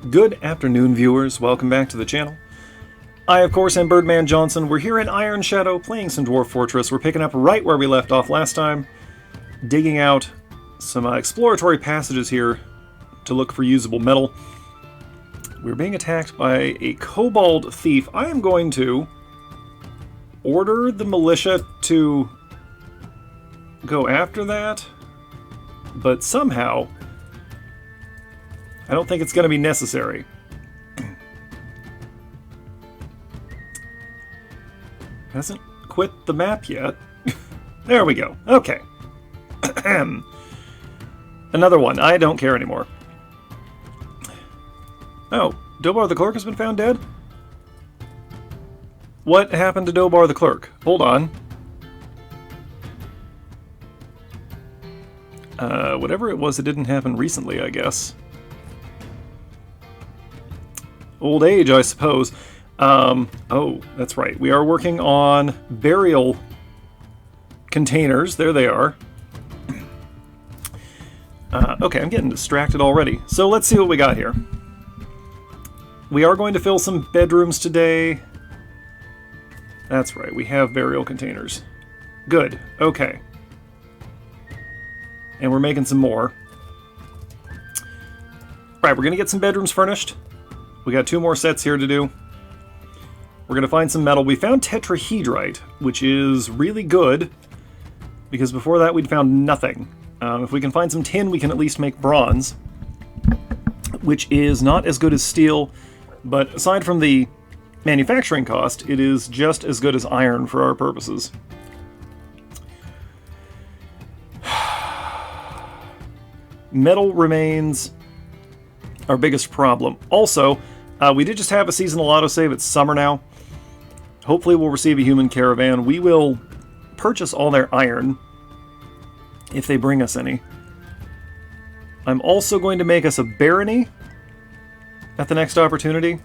Good afternoon, viewers. Welcome back to the channel. I, of course, am Birdman Johnson. We're here in Ironshadow playing some Dwarf Fortress. We're picking up right where we left off last time, digging out some exploratory passages here to look for usable metal. We're being attacked by a kobold thief. I am going to order the militia to go after that, but somehow I don't think it's going to be necessary. Hasn't quit the map yet. There we go. Okay. Another one. I don't care anymore. Oh, Dobar the Clerk has been found dead? What happened to Dobar the Clerk? Hold on. Whatever it was, it didn't happen recently, I guess. Old age, I suppose. Oh, that's right. We are working on burial containers. There they are. Okay, I'm getting distracted already. So let's see what we got here. We are going to fill some bedrooms today. That's right, we have burial containers. Good, okay. And we're making some more. Alright, we're going to get some bedrooms furnished. We got 2 more sets here to do. We're going to find some metal. We found tetrahedrite, which is really good, because before that we'd found nothing. If we can find some tin, we can at least make bronze, which is not as good as steel, but aside from the manufacturing cost, it is just as good as iron for our purposes. Metal remains our biggest problem. Also, we did just have a seasonal autosave. It's summer now. Hopefully we'll receive a human caravan. We will purchase all their iron, if they bring us any. I'm also going to make us a barony at the next opportunity.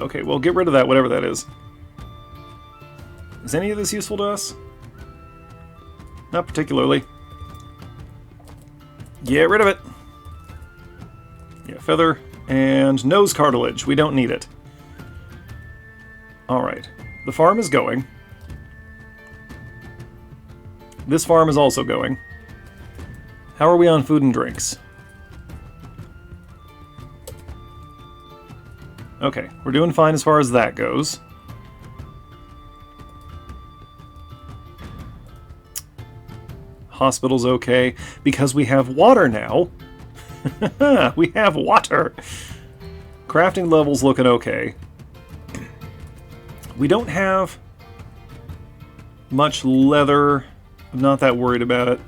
Okay, well, get rid of that, whatever that is. Is any of this useful to us? Not particularly. Get rid of it. Yeah, feather and nose cartilage. We don't need it. Alright. The farm is going. This farm is also going. How are we on food and drinks? Okay, we're doing fine as far as that goes. Hospital's okay, because we have water now. We have water! Crafting level's looking okay. We don't have much leather. I'm not that worried about it.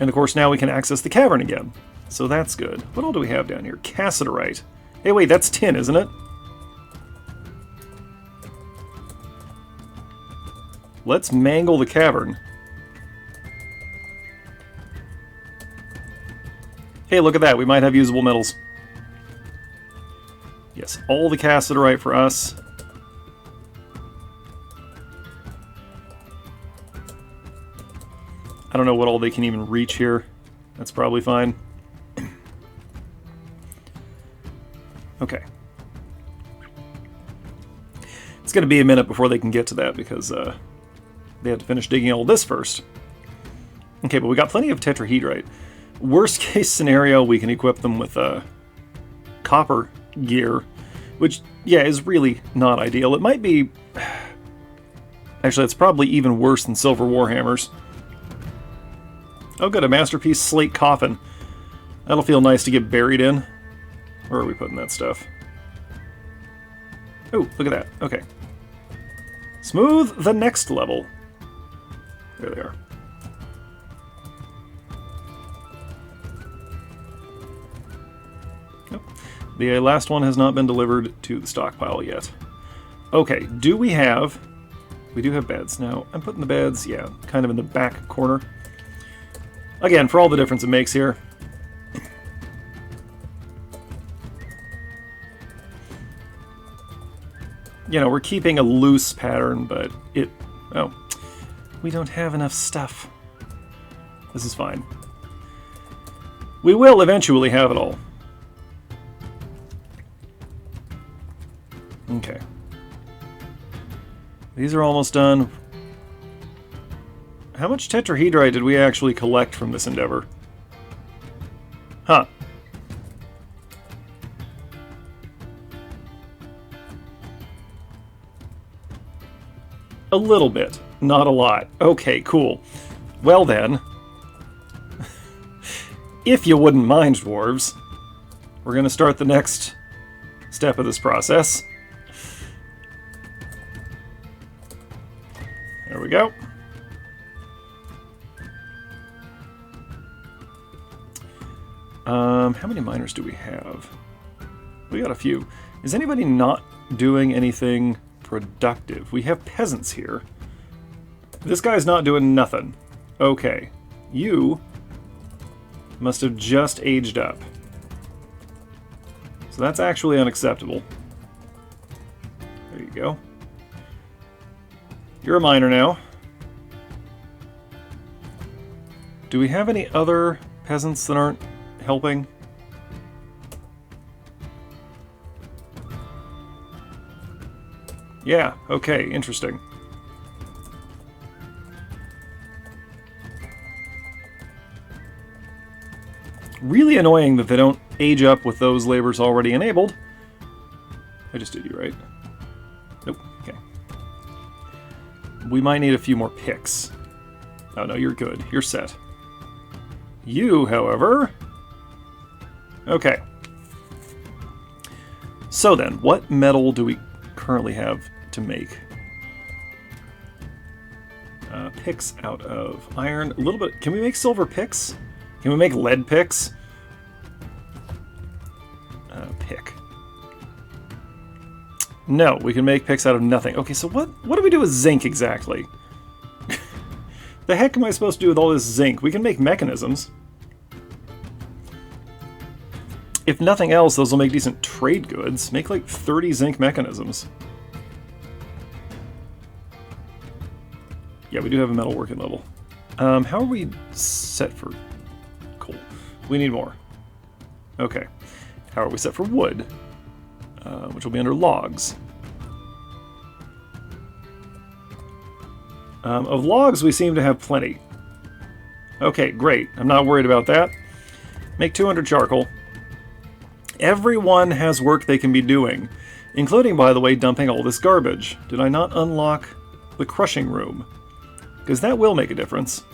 And of course now we can access the cavern again. So that's good. What all do we have down here? Cassiterite. Hey wait, that's tin, isn't it? Let's mangle the cavern. Hey, look at that. We might have usable metals. Yes, all the cassiterite for us. I don't know what all they can even reach here. That's probably fine. Okay. It's going to be a minute before they can get to that because they have to finish digging all this first. Okay, but we got plenty of tetrahedrite. Worst case scenario, we can equip them with copper gear, which, yeah, is really not ideal. It might be... Actually, it's probably even worse than silver warhammers. Oh, good, a masterpiece slate coffin. That'll feel nice to get buried in. Where are we putting that stuff? Oh, look at that. Okay. Smooth the next level. There they are. Nope. The last one has not been delivered to the stockpile yet. Okay, do we have... We do have beds. Now, I'm putting the beds, yeah, kind of in the back corner. Again, for all the difference it makes here. You know, we're keeping a loose pattern, but it... Oh. We don't have enough stuff. This is fine. We will eventually have it all. Okay. These are almost done. How much tetrahedrite did we actually collect from this endeavor? Huh. A little bit. Not a lot. Okay, cool. Well then. If you wouldn't mind, dwarves, we're going to start the next step of this process. There we go. How many miners do we have? We got a few. Is anybody not doing anything productive? We have peasants here. This guy's not doing nothing. Okay. You must have just aged up. So that's actually unacceptable. There you go. You're a miner now. Do we have any other peasants that aren't helping? Yeah, okay, interesting. Really annoying that they don't age up with those labors already enabled. I just did you right. Nope, okay. We might need a few more picks. Oh no, you're good. You're set. You, however... Okay. So then, what metal do we currently have to make? Picks out of iron. A little bit... Can we make silver picks? Can we make lead picks? Pick. No, we can make picks out of nothing. Okay, so what do we do with zinc exactly? The heck am I supposed to do with all this zinc? We can make mechanisms. If nothing else, those will make decent trade goods. Make like 30 zinc mechanisms. Yeah, we do have a metalworking level. How are we set for coal? We need more. Okay. How are we set for wood? Which will be under logs. Of logs, we seem to have plenty. Okay, great. I'm not worried about that. Make 200 charcoal. Everyone has work they can be doing, including, by the way, dumping all this garbage. Did I not unlock the crushing room? Because that will make a difference.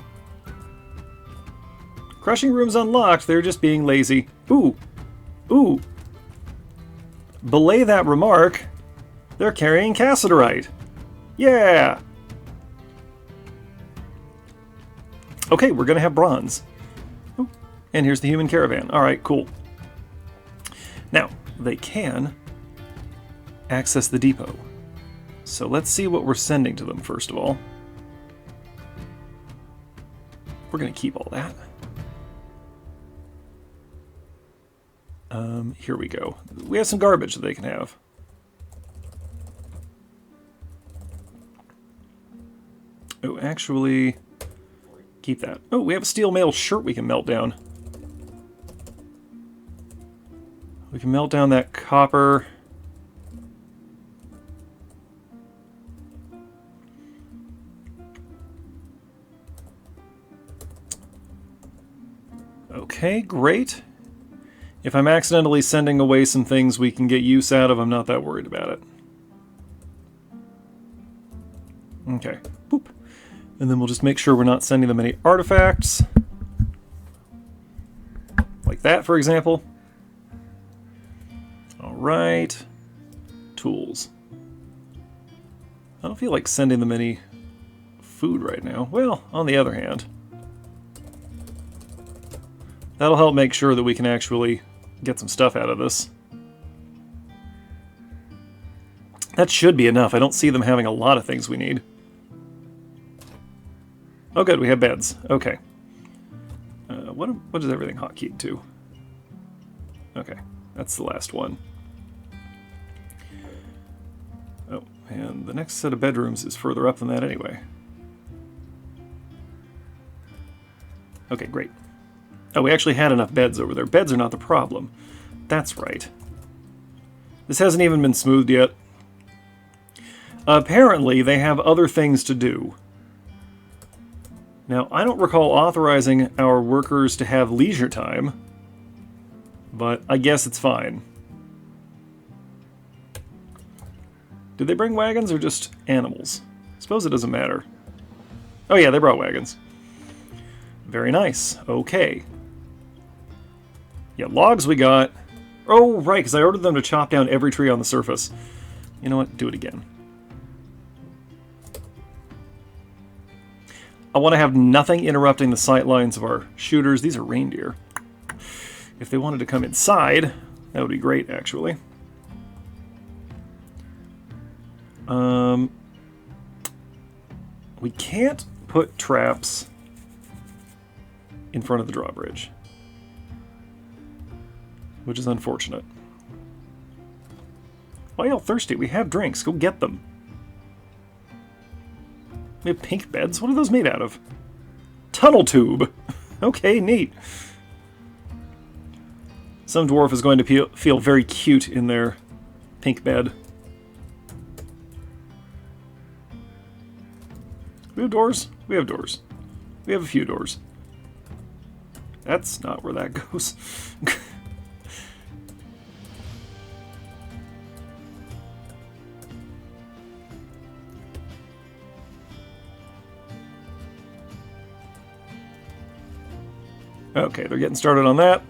Crushing room's unlocked, they're just being lazy. Ooh! Ooh! Belay that remark, they're carrying cassiterite. Yeah! Okay, we're gonna have bronze. Ooh. And here's the human caravan. Alright, cool. Now, they can access the depot. So let's see what we're sending to them first of all. We're gonna keep all that. Here we go. We have some garbage that they can have. Oh, actually, keep that. Oh, we have a steel mail shirt we can melt down. We can melt down that copper. Okay, great. If I'm accidentally sending away some things we can get use out of, I'm not that worried about it. Okay, boop. And then we'll just make sure we're not sending them any artifacts. Like that, for example. Alright. Tools. I don't feel like sending them any food right now. Well, on the other hand, that'll help make sure that we can actually get some stuff out of this. That should be enough. I don't see them having a lot of things we need. Oh good, we have beds. Okay. What is everything hotkeyed to? Okay, that's the last one. Oh, and the next set of bedrooms is further up than that anyway. Okay, great. Oh, we actually had enough beds over there. Beds are not the problem. That's right. This hasn't even been smoothed yet. Apparently, they have other things to do. Now, I don't recall authorizing our workers to have leisure time, but I guess it's fine. Did they bring wagons or just animals? I suppose it doesn't matter. Oh yeah, they brought wagons. Very nice. Okay. Yeah, logs we got. Oh, right, because I ordered them to chop down every tree on the surface. You know what? Do it again. I want to have nothing interrupting the sight lines of our shooters. These are reindeer. If they wanted to come inside, that would be great, actually. We can't put traps in front of the drawbridge, which is unfortunate. Why y'all thirsty? We have drinks. Go get them. We have pink beds? What are those made out of? Tunnel tube! Okay, neat. Some dwarf is going to feel very cute in their pink bed. We have doors? We have doors. We have a few doors. That's not where that goes. Okay, they're getting started on that,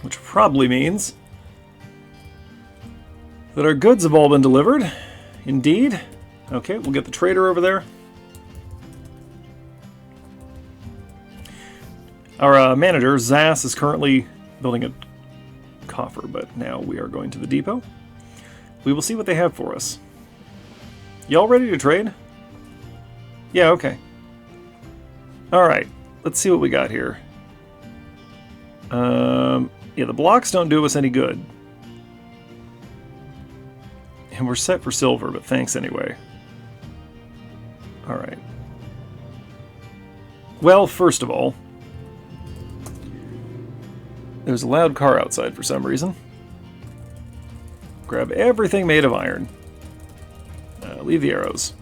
which probably means that our goods have all been delivered. Indeed. Okay, we'll get the trader over there. Our manager, Zas, is currently building a coffer, but now we are going to the depot. We will see what they have for us. Y'all ready to trade? Yeah, okay. Alright, let's see what we got here. Yeah, the blocks don't do us any good. And we're set for silver, but thanks anyway. Alright. Well, first of all, there's a loud car outside for some reason. Grab everything made of iron. Leave the arrows.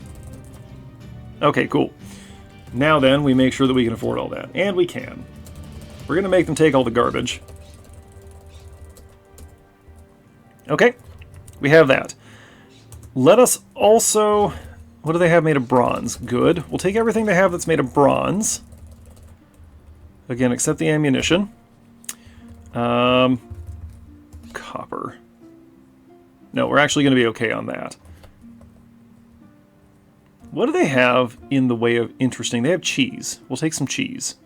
Okay, cool. Now then, we make sure that we can afford all that. And we can. We're going to make them take all the garbage. Okay, we have that. Let us also... What do they have made of bronze? Good. We'll take everything they have that's made of bronze. Again, except the ammunition. Copper. No, we're actually going to be okay on that. What do they have in the way of interesting? They have cheese. We'll take some cheese.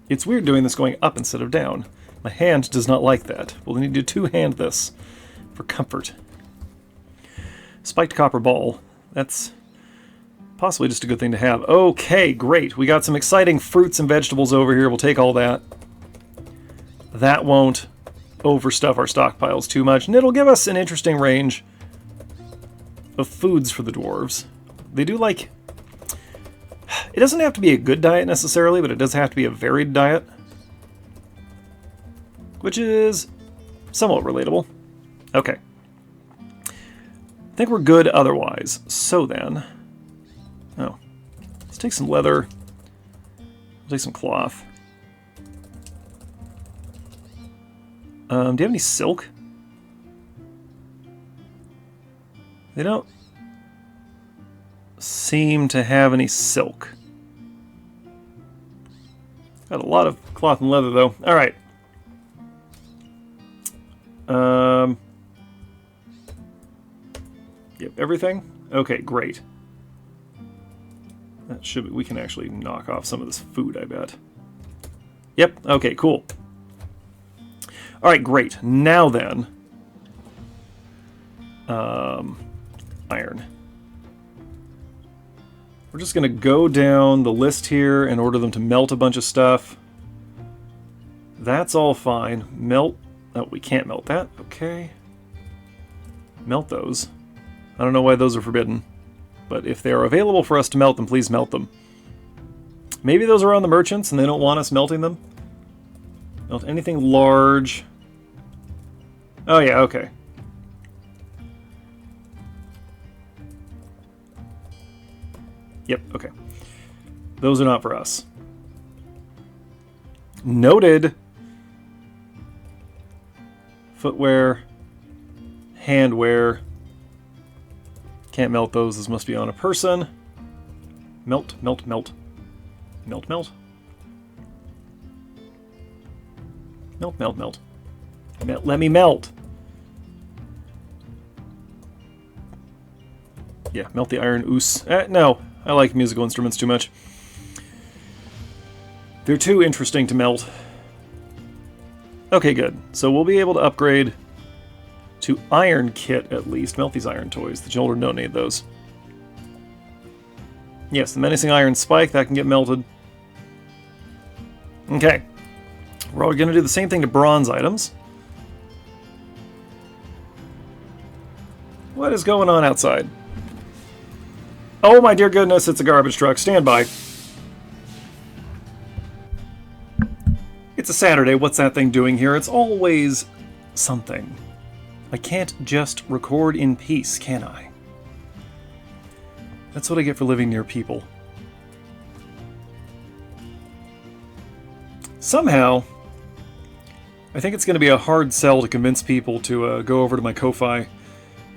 It's weird doing this going up instead of down. My hand does not like that. We'll need to two-hand this for comfort. Spiked copper ball. That's possibly just a good thing to have. Okay, great. We got some exciting fruits and vegetables over here. We'll take all that. That won't overstuff our stockpiles too much, and it'll give us an interesting range of foods for the dwarves. They do like... It doesn't have to be a good diet necessarily, but it does have to be a varied diet. Which is somewhat relatable. Okay. I think we're good otherwise. So then... Oh. Let's take some leather. We'll take some cloth. Do you have any silk? They don't seem to have any silk. Got a lot of cloth and leather, though. Alright. Yep, everything? Okay, great. That should be, we can actually knock off some of this food, I bet. Yep, okay, cool. Alright, great. Now then. Iron. We're just going to go down the list here and order them to melt a bunch of stuff. That's all fine. Melt. Oh, we can't melt that. Okay. Melt those. I don't know why those are forbidden. But if they are available for us to melt them, please melt them. Maybe those are on the merchants and they don't want us melting them? Melt anything large. Oh yeah, okay. Yep, okay. Those are not for us. Noted. Footwear. Handwear. Can't melt those. This must be on a person. Melt, melt, melt. Melt, melt. Melt, melt, melt. Let me melt. Yeah, melt the iron oos. No, I like musical instruments too much. They're too interesting to melt. Okay, good. So we'll be able to upgrade to iron kit at least. Melt these iron toys. The children don't need those. Yes, the menacing iron spike, that can get melted. Okay. We're all going to do the same thing to bronze items. What is going on outside? Oh my dear goodness, it's a garbage truck. Stand by. It's a Saturday. What's that thing doing here? It's always something. I can't just record in peace, can I? That's what I get for living near people. Somehow, I think it's going to be a hard sell to convince people to go over to my Ko-Fi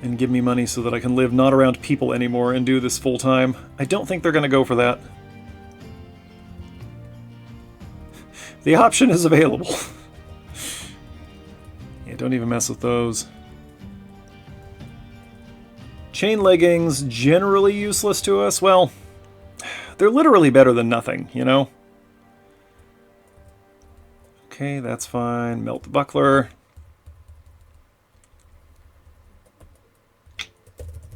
and give me money so that I can live not around people anymore and do this full time. I don't think they're going to go for that. The option is available. Yeah, don't even mess with those. Chain leggings, generally useless to us. Well, they're literally better than nothing, you know? Okay, that's fine. Melt the buckler.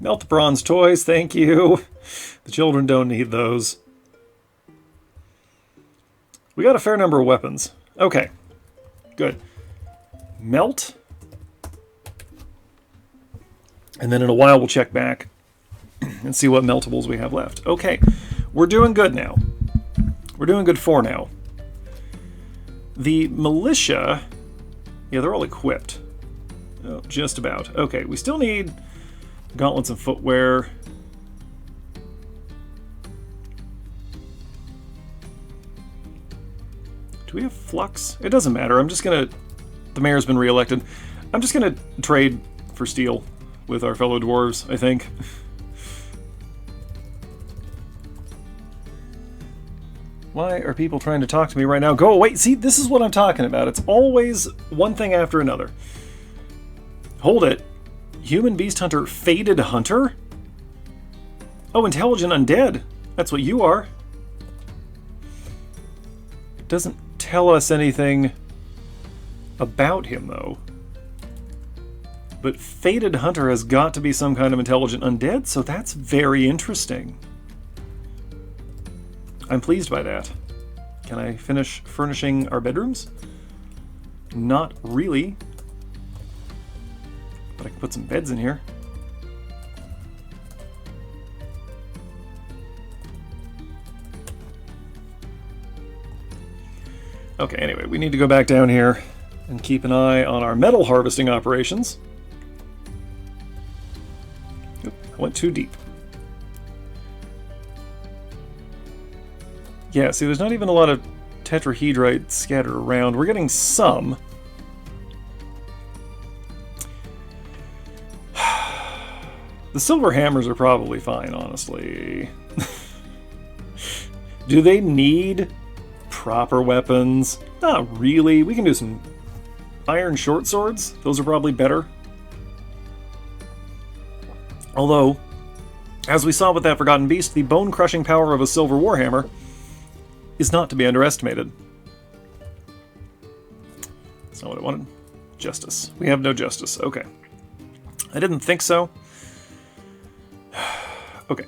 Melt the bronze toys, thank you. The children don't need those. We got a fair number of weapons. Okay, good. Melt. And then in a while we'll check back and see what meltables we have left. Okay, we're doing good now. We're doing good for now. The militia, yeah, they're all equipped. Oh, just about. Okay, we still need gauntlets and footwear. Do we have flux? It doesn't matter. I'm just gonna... The mayor's been reelected. I'm just gonna trade for steel with our fellow dwarves, I think. Why are people trying to talk to me right now? Go away! See, this is what I'm talking about. It's always one thing after another. Hold it. Human beast hunter, faded hunter? Oh, intelligent undead. That's what you are. Doesn't tell us anything about him, though. But faded hunter has got to be some kind of intelligent undead, so that's very interesting. I'm pleased by that. Can I finish furnishing our bedrooms? Not really. But I can put some beds in here. Okay, anyway, we need to go back down here and keep an eye on our metal harvesting operations. Oop, I went too deep. Yeah, see, there's not even a lot of tetrahedrite scattered around. We're getting some. The silver hammers are probably fine, honestly. Do they need proper weapons? Not really. We can do some iron short swords. Those are probably better. Although, as we saw with that Forgotten Beast, the bone-crushing power of a silver warhammer is not to be underestimated. That's not what I wanted. Justice. We have no justice. Okay. I didn't think so. Okay.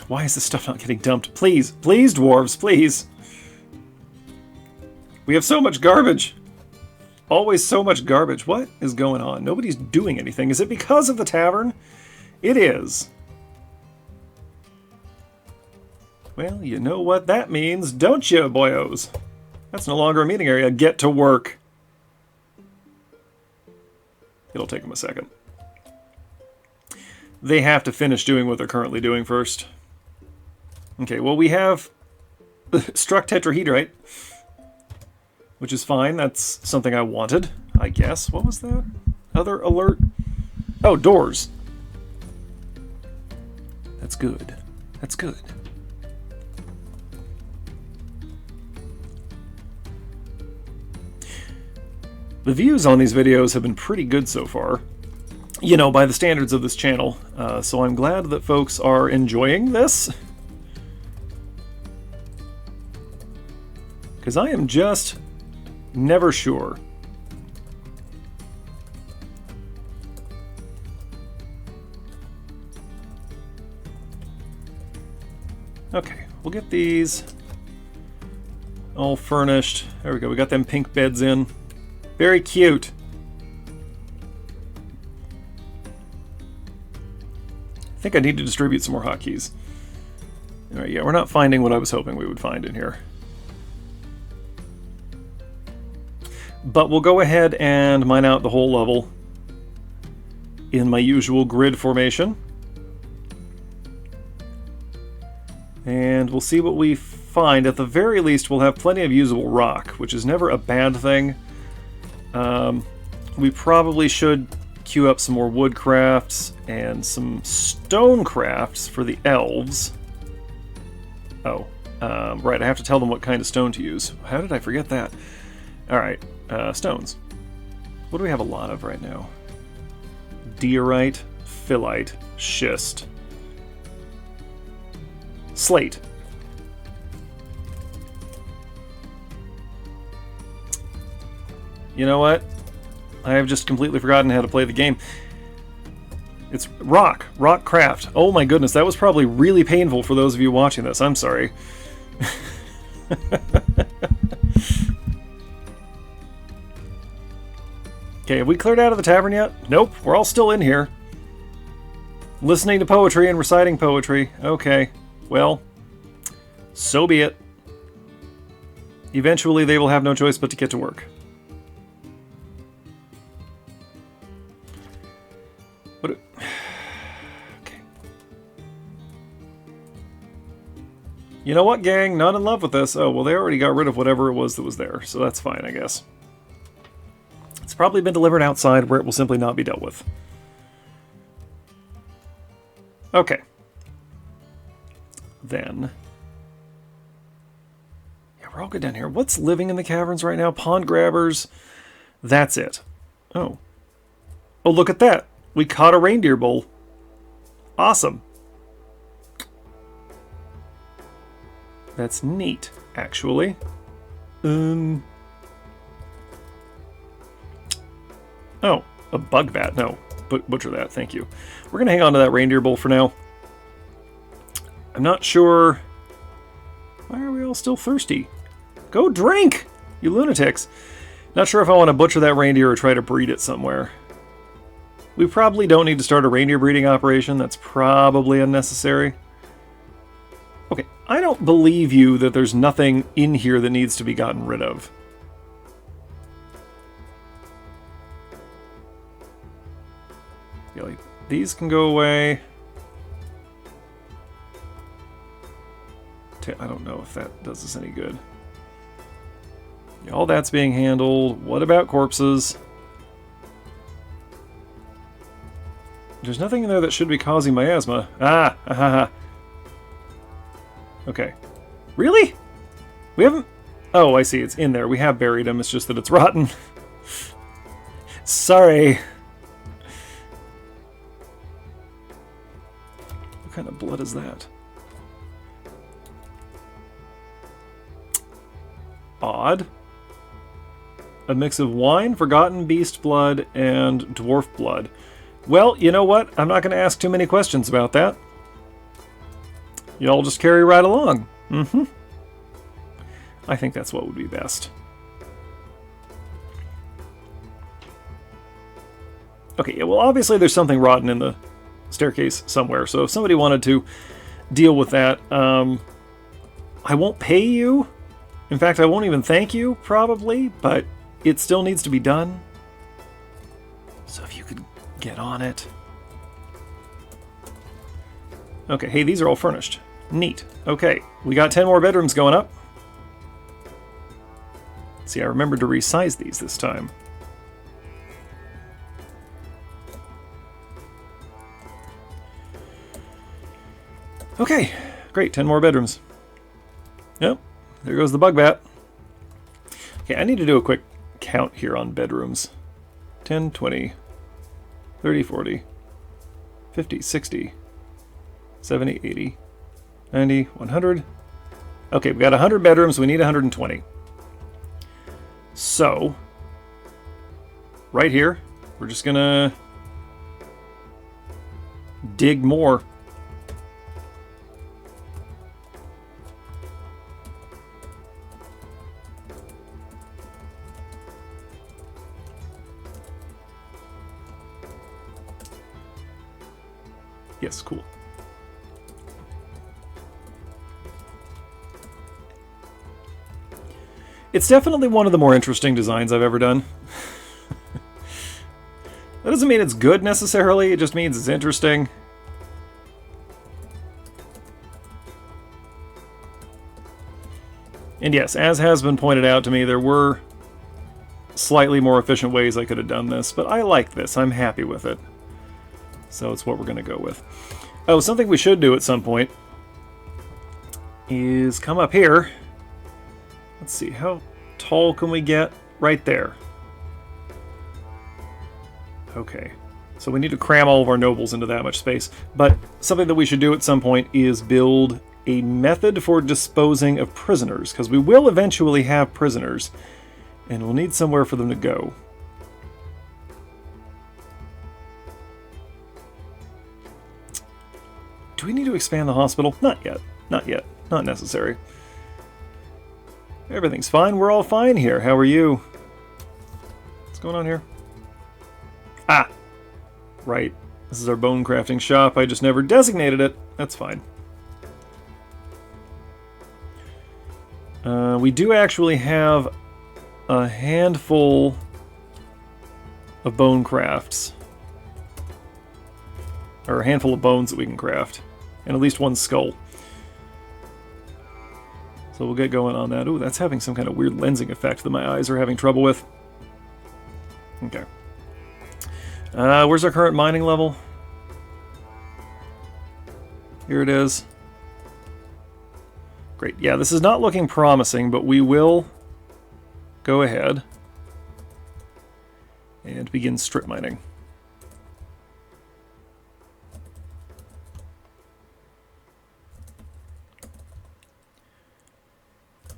Why is this stuff not getting dumped? Please, please, dwarves, please. We have so much garbage. Always so much garbage. What is going on? Nobody's doing anything. Is it because of the tavern? It is. Well, you know what that means, don't you, boyos? That's no longer a meeting area. Get to work. It'll take them a second. They have to finish doing what they're currently doing first. Okay, well, we have struck tetrahedrite, which is fine. That's something I wanted, I guess. What was that? Other alert? Oh, doors. That's good. That's good. The views on these videos have been pretty good so far, you know, by the standards of this channel, so I'm glad that folks are enjoying this. Because I am just never sure. Okay, we'll get these all furnished. There we go, we got them pink beds in. Very cute. I think I need to distribute some more hotkeys. Alright, yeah, we're not finding what I was hoping we would find in here. But we'll go ahead and mine out the whole level in my usual grid formation. And we'll see what we find. At the very least, we'll have plenty of usable rock, which is never a bad thing. We probably should queue up some more wood crafts and some stone crafts for the elves. Oh, right, I have to tell them what kind of stone to use. How did I forget that? Alright, stones. What do we have a lot of right now? Diorite, phyllite, schist, slate. You know what? I have just completely forgotten how to play the game. It's rock craft. Oh my goodness, that was probably really painful for those of you watching this. I'm sorry. Okay, have we cleared out of the tavern yet? Nope, we're all still in here. Listening to poetry and reciting poetry. Okay, well, so be it. Eventually they will have no choice but to get to work. Okay. You know what, gang? Not in love with this. Oh, well, they already got rid of whatever it was that was there, so that's fine, I guess. It's probably been delivered outside where it will simply not be dealt with. Okay. Then. Yeah, we're all good down here. What's living in the caverns right now? Pond grabbers. That's it. Oh. Oh, look at that. We caught a reindeer bull. Awesome. That's neat, actually. Oh, a bug bat. No, butcher that. Thank you. We're going to hang on to that reindeer bull for now. I'm not sure... Why are we all still thirsty? Go drink, you lunatics. Not sure if I want to butcher that reindeer or try to breed it somewhere. We probably don't need to start a reindeer breeding operation. That's probably unnecessary. Okay, I don't believe you that there's nothing in here that needs to be gotten rid of. Yeah, like, these can go away. I don't know if that does us any good. Yeah, all that's being handled. What about corpses? There's nothing in there that should be causing miasma. Ah! Ha ha ha. Okay. Really? We haven't... Oh, I see. It's in there. We have buried him. It's just that it's rotten. Sorry. What kind of blood is that? Odd. A mix of wine, forgotten beast blood, and dwarf blood. Well, you know what? I'm not going to ask too many questions about that. Y'all just carry right along. I think that's what would be best. Okay, yeah, well, obviously there's something rotten in the staircase somewhere, so if somebody wanted to deal with that, I won't pay you. In fact, I won't even thank you, probably, but it still needs to be done. So if you could get on it. Okay, hey, these are all furnished. Neat. Okay, we got 10 more bedrooms going up. See, I remembered to resize these this time. Okay, great, 10 more bedrooms. Yep, there goes the bug bat. Okay, I need to do a quick count here on bedrooms. 10, 20, 30, 40, 50, 60, 70, 80, 90, 100. Okay, we got 100 bedrooms, we need 120. So, right here, we're just gonna dig more. Yes, cool. It's definitely one of the more interesting designs I've ever done. That doesn't mean it's good necessarily, it just means it's interesting. And yes, as has been pointed out to me, there were slightly more efficient ways I could have done this, but I like this. I'm happy with it. So it's what we're going to go with. Oh, something we should do at some point is come up here. Let's see, how tall can we get? Right there. Okay, so we need to cram all of our nobles into that much space. But something that we should do at some point is build a method for disposing of prisoners, because we will eventually have prisoners, and we'll need somewhere for them to go. Do we need to expand the hospital? Not yet. Not yet. Not necessary. Everything's fine. We're all fine here. How are you? What's going on here? Ah! Right. This is our bone crafting shop. I just never designated it. That's fine. We do actually have a handful of bone crafts. Or a handful of bones that we can craft. And at least one skull. So we'll get going on that. Ooh, that's having some kind of weird lensing effect that my eyes are having trouble with. Okay. Where's our current mining level? Here it is. Great. Yeah, this is not looking promising, but we will go ahead and begin strip mining.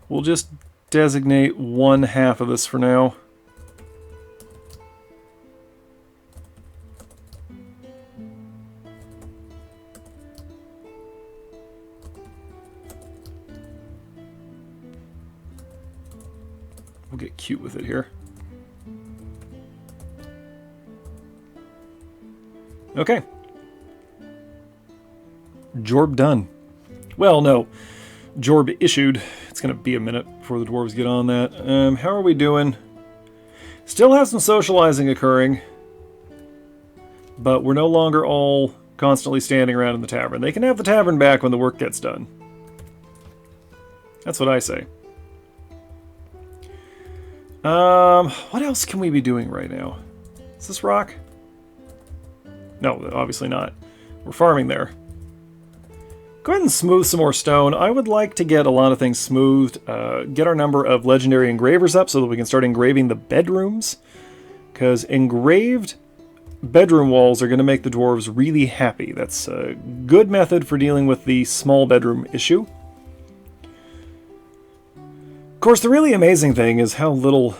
We'll just designate one half of this for now. We'll get cute with it here. Okay. Jorb done. Well, no. Jorb issued. It's going to be a minute before the dwarves get on that. How are we doing? Still have some socializing occurring. But we're no longer all constantly standing around in the tavern. They can have the tavern back when the work gets done. That's what I say. What else can we be doing right now? Is this rock? No, obviously not. We're farming there. Go ahead and smooth some more stone. I would like to get a lot of things smoothed. Get our number of legendary engravers up so that we can start engraving the bedrooms. Because engraved bedroom walls are going to make the dwarves really happy. That's a good method for dealing with the small bedroom issue. Of course, the really amazing thing is how little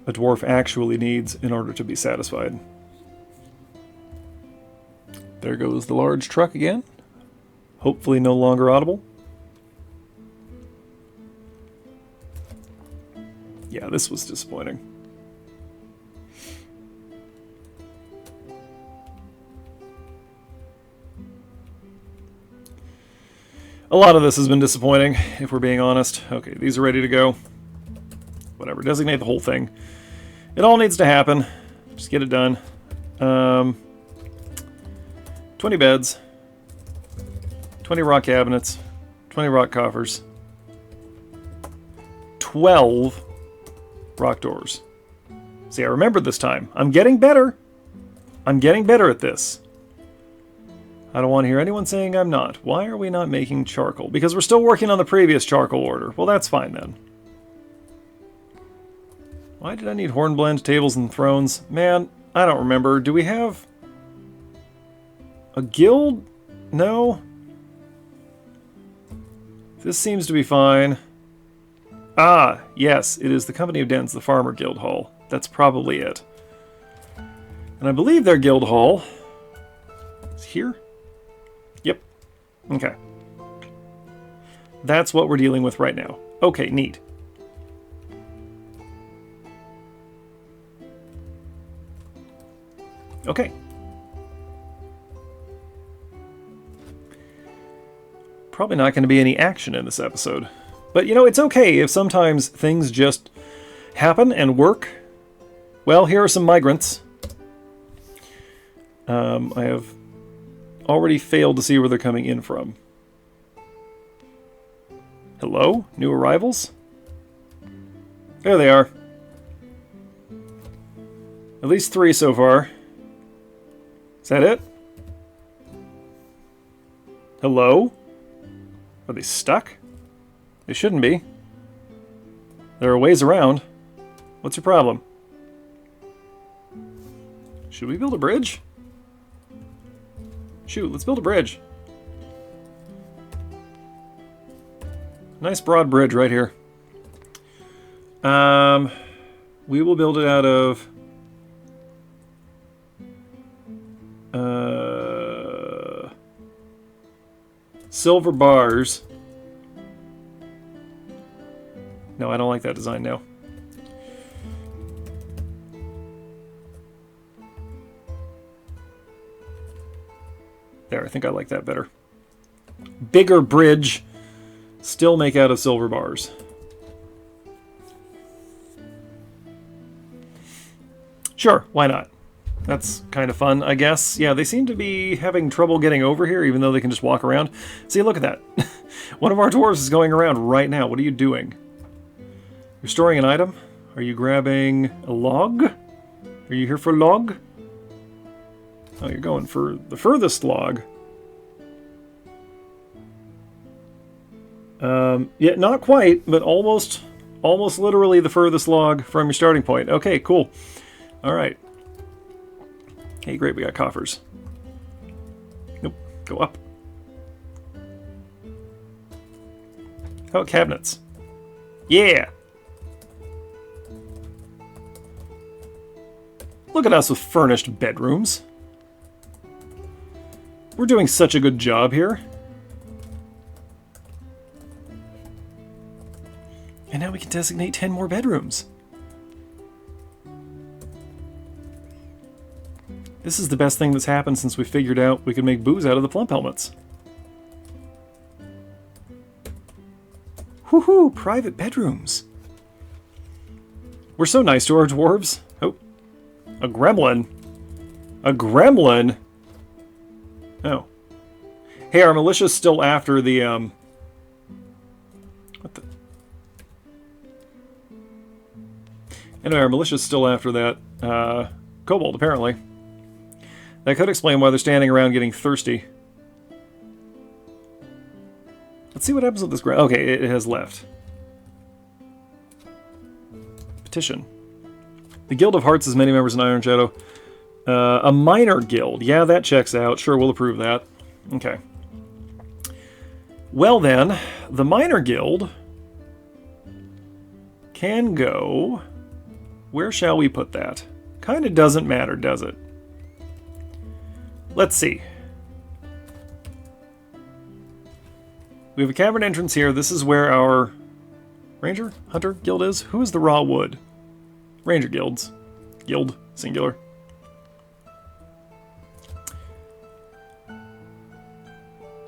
a dwarf actually needs in order to be satisfied. There goes the large truck again. Hopefully no longer audible. Yeah, this was disappointing. A lot of this has been disappointing, if we're being honest. Okay, these are ready to go. Whatever, designate the whole thing. It all needs to happen. Just get it done. 20 beds. 20 rock cabinets. 20 rock coffers. 12 rock doors. See, I remembered this time. I'm getting better. I'm getting better at this. I don't want to hear anyone saying I'm not. Why are we not making charcoal? Because we're still working on the previous charcoal order. Well, that's fine then. Why did I need hornblende, tables, and thrones? Man, I don't remember. Do we have a guild? No. This seems to be fine. Ah, yes, it is the Company of Dens, the Farmer Guild Hall. That's probably it. And I believe their guild hall is here. Yep. Okay. That's what we're dealing with right now. Okay, neat. Okay. Probably not going to be any action in this episode. But, you know, it's okay if sometimes things just happen and work. Well, here are some migrants. I have already failed to see where they're coming in from. Hello? New arrivals? There they are. At least 3 so far. Is that it? Hello? Are they stuck? They shouldn't be. There are ways around. What's your problem? Should we build a bridge? Shoot, let's build a bridge. Nice broad bridge right here. We will build it out of silver bars. No, I don't like that design now. There, I think I like that better. Bigger bridge. Still make out of silver bars. Sure, why not? That's kind of fun, I guess. Yeah, they seem to be having trouble getting over here, even though they can just walk around. See, look at that. One of our dwarves is going around right now. What are you doing? You're storing an item? Are you grabbing a log? Are you here for log? Oh, you're going for the furthest log. Yeah, not quite, but almost literally the furthest log from your starting point. Okay, cool. All right. Hey, great, we got coffers. Nope, go up. How about cabinets? Yeah! Look at us with furnished bedrooms. We're doing such a good job here. And now we can designate 10 more bedrooms. This is the best thing that's happened since we figured out we could make booze out of the plump helmets. Woohoo! Private bedrooms. We're so nice to our dwarves. Oh, a gremlin. A gremlin? Oh. Hey, our militia's still after the, what the? Anyway, our militia's still after that, kobold, apparently. That could explain why they're standing around getting thirsty. Let's see what happens with this ground. Okay, it has left. Petition. The Guild of Hearts has many members in Ironshadow. A minor guild. Yeah, that checks out. Sure, we'll approve that. Okay. Well then, the minor guild can go... Where shall we put that? Kind of doesn't matter, does it? Let's see. We have a cavern entrance here. This is where our Ranger? Hunter Guild is? Who is the Raw Wood? Ranger Guilds. Guild, singular.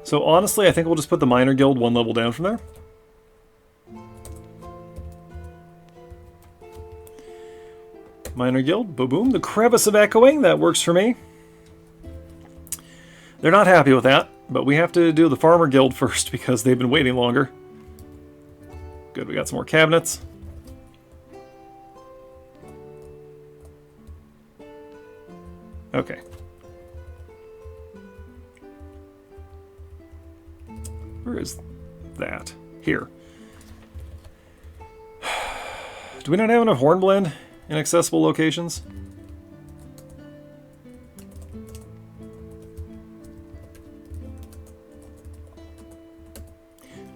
So honestly, I think we'll just put the Miner Guild one level down from there. Miner Guild, boom. The Crevice of Echoing, that works for me. They're not happy with that, but we have to do the Farmer Guild first because they've been waiting longer. Good, we got some more cabinets. Okay. Where is that? Here. Do we not have enough Hornblende in accessible locations?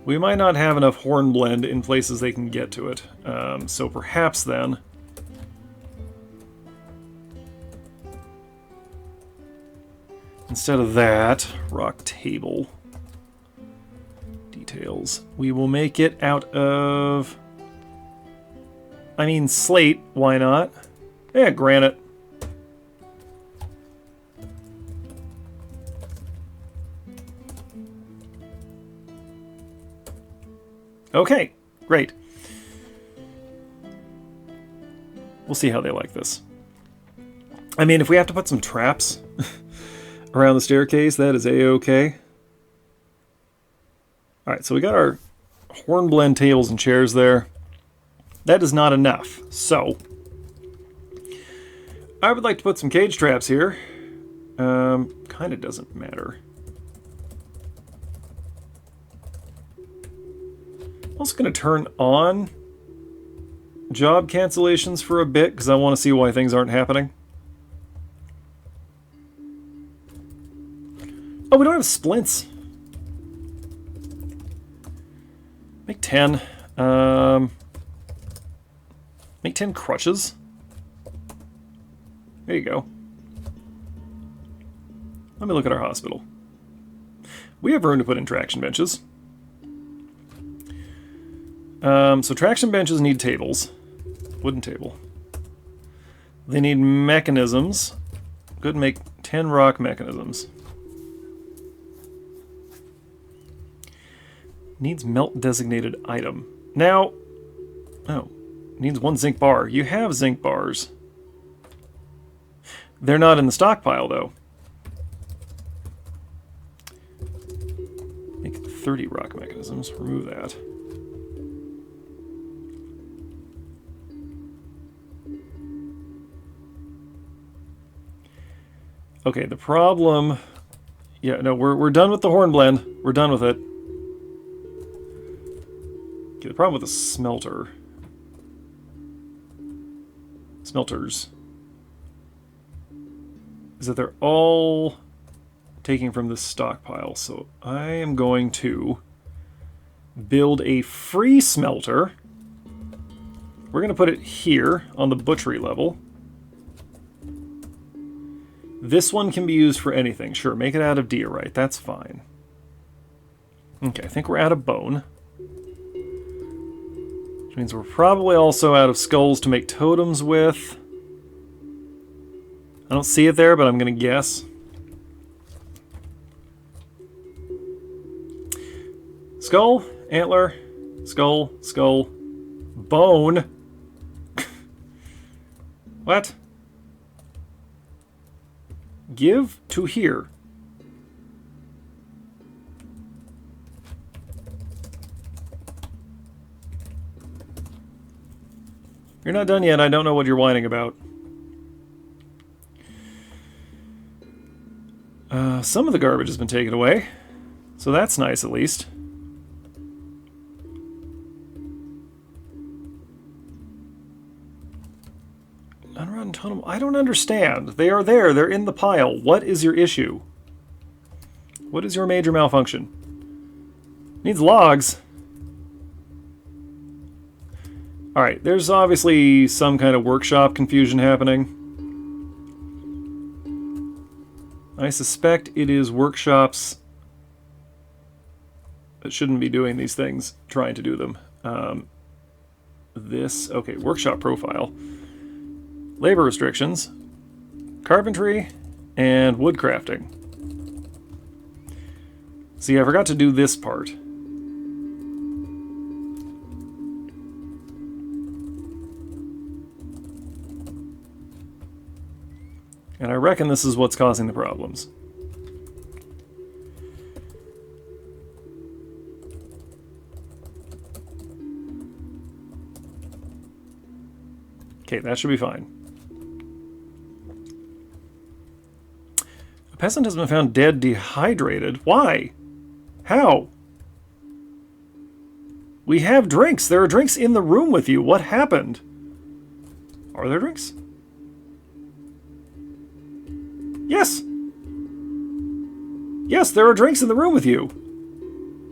We might not have enough Hornblende in places they can get to it. So perhaps then... instead of that, rock table details, we will make it out of... I mean, slate, why not? Yeah, granite. Okay, great. We'll see how they like this. I mean, if we have to put some traps around the staircase, that is a-okay. Alright, so we got our Hornblende tables and chairs there. That is not enough, so I would like to put some cage traps here. Kind of doesn't matter. I'm also going to turn on job cancellations for a bit because I want to see why things aren't happening. Oh, we don't have splints. Make 10. Make 10 crutches. There you go. Let me look at our hospital. We have room to put in traction benches. So traction benches need tables. Wooden table. They need mechanisms. Good, make 10 rock mechanisms. Needs melt designated item. Now, oh, needs 1 zinc bar. You have zinc bars. They're not in the stockpile, though. Make 30 rock mechanisms. Remove that. Okay, the problem... yeah, no, we're done with the Hornblende. We're done with it. Okay, the problem with the smelters is that they're all taking from this stockpile. So I am going to build a free smelter. We're going to put it here on the butchery level. This one can be used for anything. Sure, make it out of diorite. That's fine. Okay, I think we're out of bone. Which means we're probably also out of skulls to make totems with. I don't see it there, but I'm going to guess. Skull, antler, skull, skull, bone. What? Give to here. You're not done yet. I don't know what you're whining about. Some of the garbage has been taken away. So that's nice, at least. Unrotten totem. I don't understand. They are there. They're in the pile. What is your issue? What is your major malfunction? Needs logs. Alright, there's obviously some kind of workshop confusion happening. I suspect it is workshops that shouldn't be doing these things, trying to do them. Okay, workshop profile. Labor restrictions. Carpentry and woodcrafting. See, I forgot to do this part. And I reckon this is what's causing the problems. Okay, that should be fine. A peasant has been found dead dehydrated. Why? How? We have drinks. There are drinks in the room with you. What happened? Are there drinks? Yes. Yes, there are drinks in the room with you.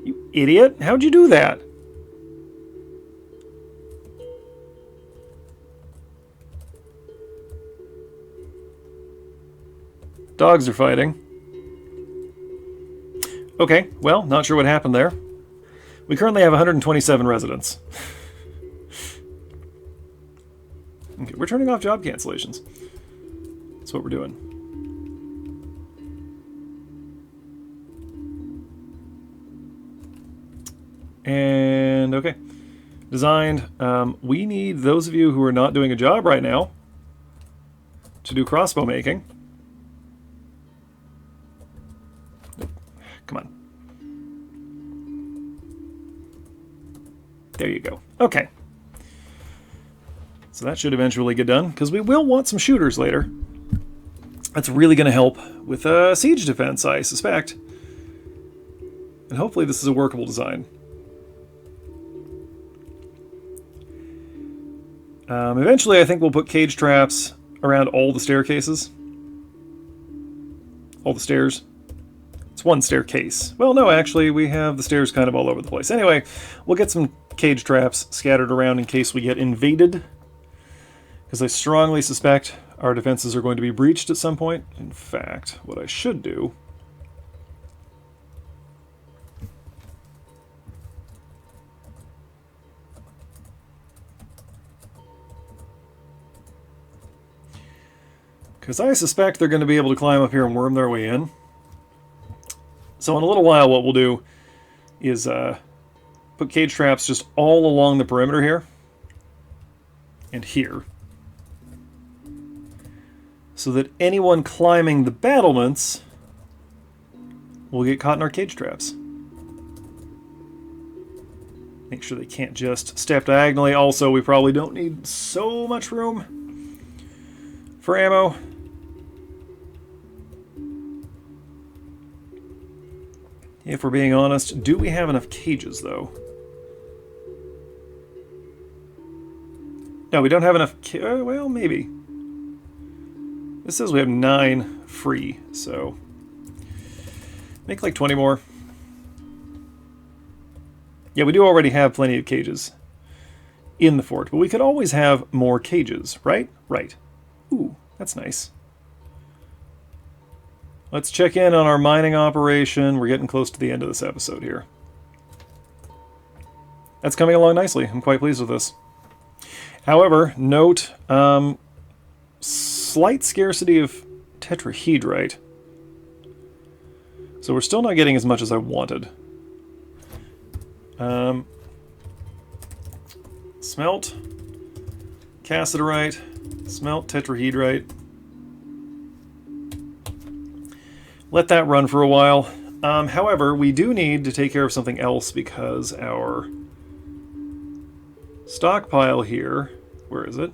You idiot. How'd you do that? Dogs are fighting. Okay, well, not sure what happened there. We currently have 127 residents. Okay, we're turning off job cancellations. That's what we're doing. And, okay. Designed. We need those of you who are not doing a job right now to do crossbow making. Come on. There you go. Okay. So that should eventually get done, because we will want some shooters later. That's really going to help with siege defense, I suspect. And hopefully this is a workable design. Eventually I think we'll put cage traps around all the staircases. All the stairs. It's one staircase. Well, no, actually, we have the stairs kind of all over the place. Anyway, we'll get some cage traps scattered around in case we get invaded. Because I strongly suspect our defenses are going to be breached at some point. In fact, what I should do... because I suspect they're going to be able to climb up here and worm their way in. So in a little while, what we'll do is put cage traps just all along the perimeter here and here, so that anyone climbing the battlements will get caught in our cage traps. Make sure they can't just step diagonally. Also, we probably don't need so much room for ammo. If we're being honest, do we have enough cages, though? No, we don't have enough well, maybe. This says we have 9 free, so... make like 20 more. Yeah, we do already have plenty of cages in the fort, but we could always have more cages, right? Right. Ooh, that's nice. Let's check in on our mining operation. We're getting close to the end of this episode here. That's coming along nicely. I'm quite pleased with this. However, note slight scarcity of tetrahedrite. So we're still not getting as much as I wanted. Smelt, cassiterite, smelt, tetrahedrite. Let that run for a while. However, we do need to take care of something else because our stockpile here, where is it?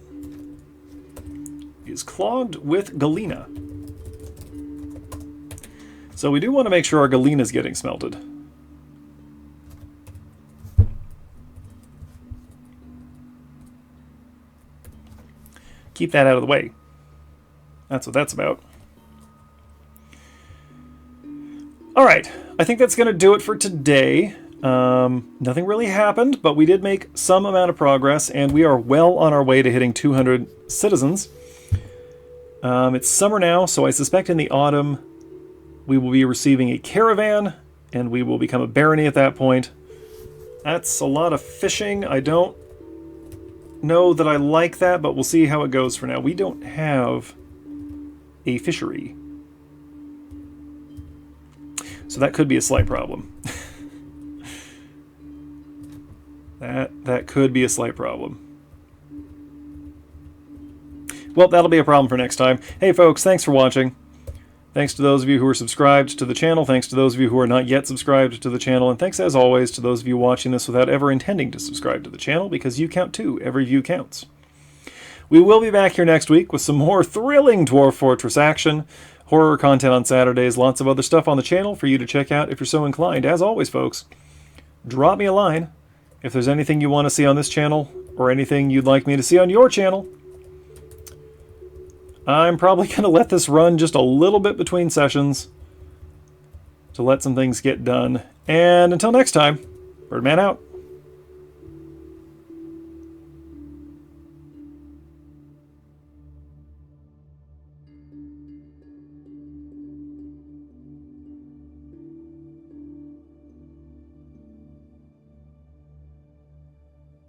Is clogged with galena. So we do want to make sure our galena is getting smelted. Keep that out of the way. That's what that's about. Alright, I think that's going to do it for today. Nothing really happened, but we did make some amount of progress, and we are well on our way to hitting 200 citizens. It's summer now, so I suspect in the autumn we will be receiving a caravan, and we will become a barony at that point. That's a lot of fishing. I don't know that I like that, but we'll see how it goes for now. We don't have a fishery. So that could be a slight problem. That could be a slight problem. Well, that'll be a problem for next time. Hey folks, thanks for watching. Thanks to those of you who are subscribed to the channel. Thanks to those of you who are not yet subscribed to the channel. And thanks, as always, to those of you watching this without ever intending to subscribe to the channel, because you count too. Every view counts. We will be back here next week with some more thrilling Dwarf Fortress action, horror content on Saturdays, lots of other stuff on the channel for you to check out if you're so inclined. As always, folks, drop me a line if there's anything you want to see on this channel or anything you'd like me to see on your channel. I'm probably going to let this run just a little bit between sessions to let some things get done. And until next time, Birdman out.